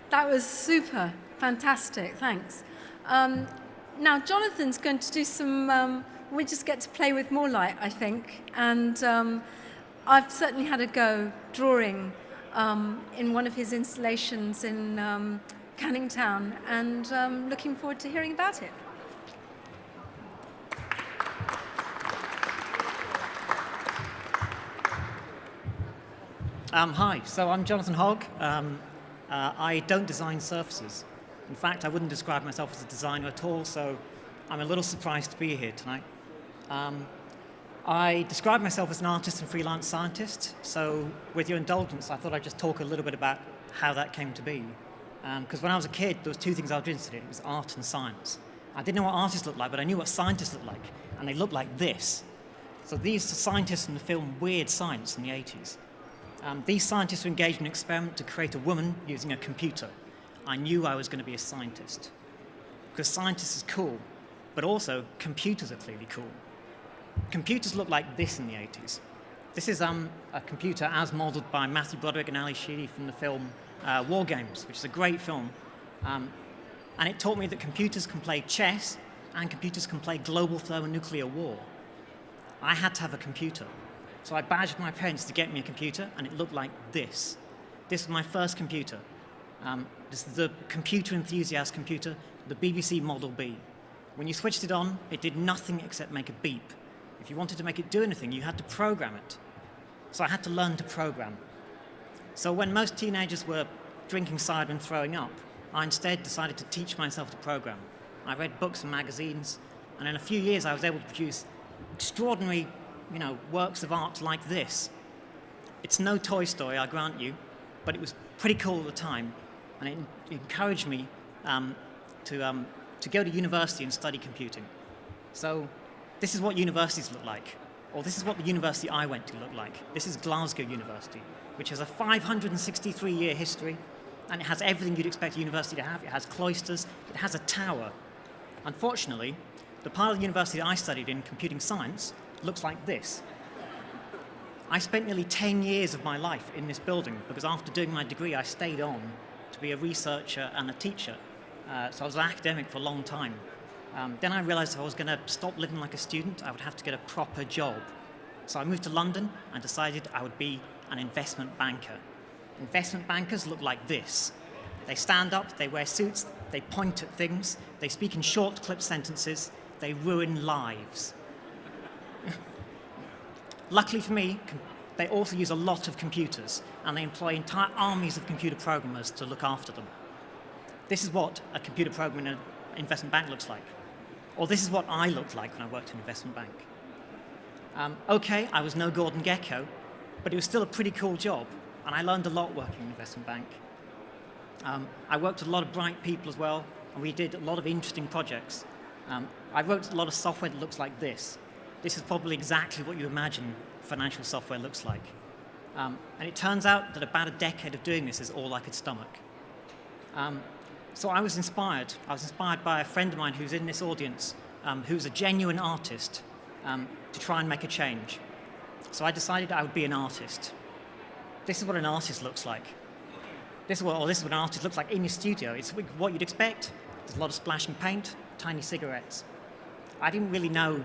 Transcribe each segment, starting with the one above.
That was super, fantastic, thanks. Now, Jonathan's going to do some, we just get to play with more light, I think. And I've certainly had a go drawing in one of his installations in Canning Town, and looking forward to hearing about it. Hi, so I'm Jonathan Hogg. I don't design surfaces. In fact, I wouldn't describe myself as a designer at all, so I'm a little surprised to be here tonight. I describe myself as an artist and freelance scientist, so with your indulgence, I thought I'd just talk a little bit about how that came to be. Because when I was a kid, there was two things I was interested in. It was art and science. I didn't know what artists looked like, but I knew what scientists looked like, and they looked like this. So these scientists from the film Weird Science in the 80s. These scientists were engaged in an experiment to create a woman using a computer. I knew I was going to be a scientist. Because scientists is cool, but also computers are clearly cool. Computers look like this in the 80s. This is a computer as modeled by Matthew Broderick and Ali Sheedy from the film War Games, which is a great film. And it taught me that computers can play chess and computers can play global thermonuclear war. I had to have a computer. So I badged my parents to get me a computer, and it looked like this. This was my first computer. This is the computer enthusiast computer, the BBC Model B. When you switched it on, it did nothing except make a beep. If you wanted to make it do anything, you had to program it. So I had to learn to program. So when most teenagers were drinking cider and throwing up, I instead decided to teach myself to program. I read books and magazines, and in a few years I was able to produce extraordinary works of art like this. It's no Toy Story, I grant you, but it was pretty cool at the time, and it encouraged me to go to university and study computing. So this is what universities look like, or this is what the university I went to looked like. This is Glasgow University, which has a 563-year history, and it has everything you'd expect a university to have. It has cloisters, it has a tower. Unfortunately, the part of the university that I studied in, computing science, looks like this. I spent nearly 10 years of my life in this building because after doing my degree, I stayed on to be a researcher and a teacher. So I was an academic for a long time. Then I realized if I was going to stop living like a student, I would have to get a proper job. So I moved to London and decided I would be an investment banker. Investment bankers look like this. They stand up, they wear suits, they point at things, they speak in short clipped sentences, they ruin lives. Luckily for me, they also use a lot of computers, and they employ entire armies of computer programmers to look after them. This is what a computer programmer in an investment bank looks like. Or this is what I looked like when I worked in an investment bank. Okay, I was no Gordon Gekko, but it was still a pretty cool job, and I learned a lot working in an investment bank. I worked with a lot of bright people as well, and we did a lot of interesting projects. I wrote a lot of software that looks like this. This is probably exactly what you imagine financial software looks like. And it turns out that about a decade of doing this is all I could stomach. So I was inspired. I was inspired by a friend of mine who's in this audience, who's a genuine artist, to try and make a change. So I decided I would be an artist. This is what an artist looks like. This is what an artist looks like in your studio. It's what you'd expect. There's a lot of splashing paint, tiny cigarettes. I didn't really know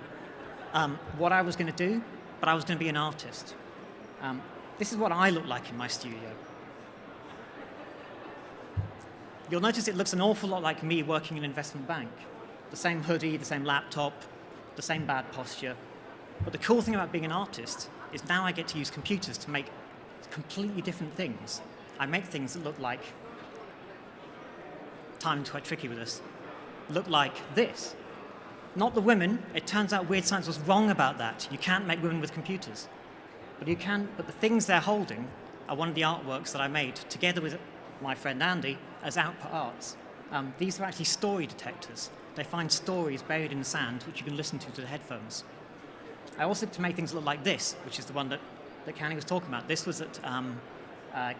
what I was going to do, but I was going to be an artist. This is what I look like in my studio. You'll notice it looks an awful lot like me working in an investment bank. The same hoodie, the same laptop, the same bad posture. But the cool thing about being an artist is now I get to use computers to make completely different things. I make things that look like, timing's quite tricky with this, look like this. Not the women. It turns out Weird Science was wrong about that. You can't make women with computers. But the things they're holding are one of the artworks that I made together with my friend Andy as Output Arts. These are actually story detectors. They find stories buried in the sand, which you can listen to the headphones. I also to make things look like this, which is the one that Canning was talking about. This was at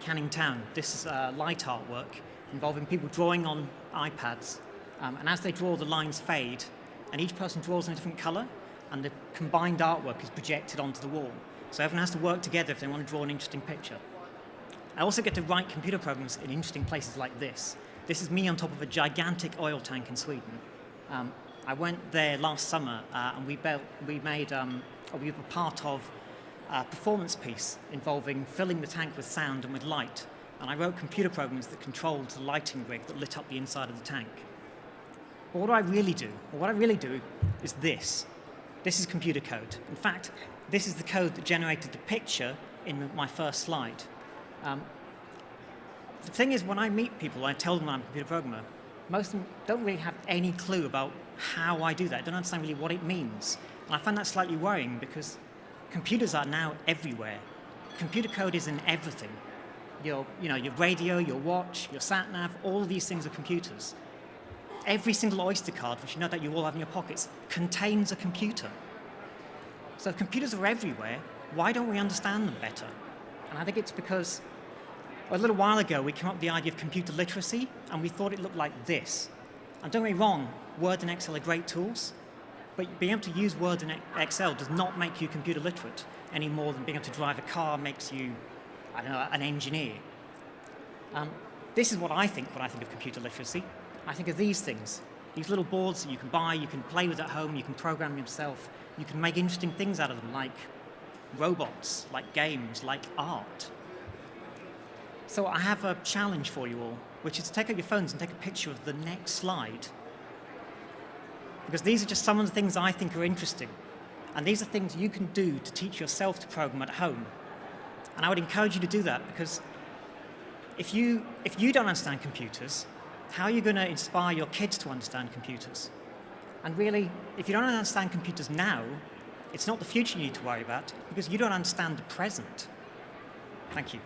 Canning Town. This is light artwork involving people drawing on iPads. And as they draw, the lines fade, and each person draws in a different color, and the combined artwork is projected onto the wall. So everyone has to work together if they want to draw an interesting picture. I also get to write computer programs in interesting places like this. This is me on top of a gigantic oil tank in Sweden. I went there last summer and we were part of a performance piece involving filling the tank with sound and with light. And I wrote computer programs that controlled the lighting rig that lit up the inside of the tank. But what do I really do? Well, what I really do is this. This is computer code. In fact, this is the code that generated the picture in my first slide. The thing is, when I meet people, I tell them I'm a computer programmer. Most of them don't really have any clue about how I do that. They don't understand really what it means. And I find that slightly worrying because computers are now everywhere. Computer code is in everything. Your radio, your watch, your sat-nav, all of these things are computers. Every single Oyster card, which you know that you all have in your pockets, contains a computer. So if computers are everywhere, why don't we understand them better? And I think it's because a little while ago we came up with the idea of computer literacy, and we thought it looked like this. And don't get me wrong, Word and Excel are great tools, but being able to use Word and Excel does not make you computer literate any more than being able to drive a car makes you, I don't know, an engineer. This is what I think when I think of computer literacy. I think of these things, these little boards that you can buy, you can play with at home, you can program yourself, you can make interesting things out of them, like robots, like games, like art. So I have a challenge for you all, which is to take out your phones and take a picture of the next slide. Because these are just some of the things I think are interesting. And these are things you can do to teach yourself to program at home. And I would encourage you to do that, because if you don't understand computers, how are you going to inspire your kids to understand computers? And really, if you don't understand computers now, it's not the future you need to worry about, because you don't understand the present. Thank you.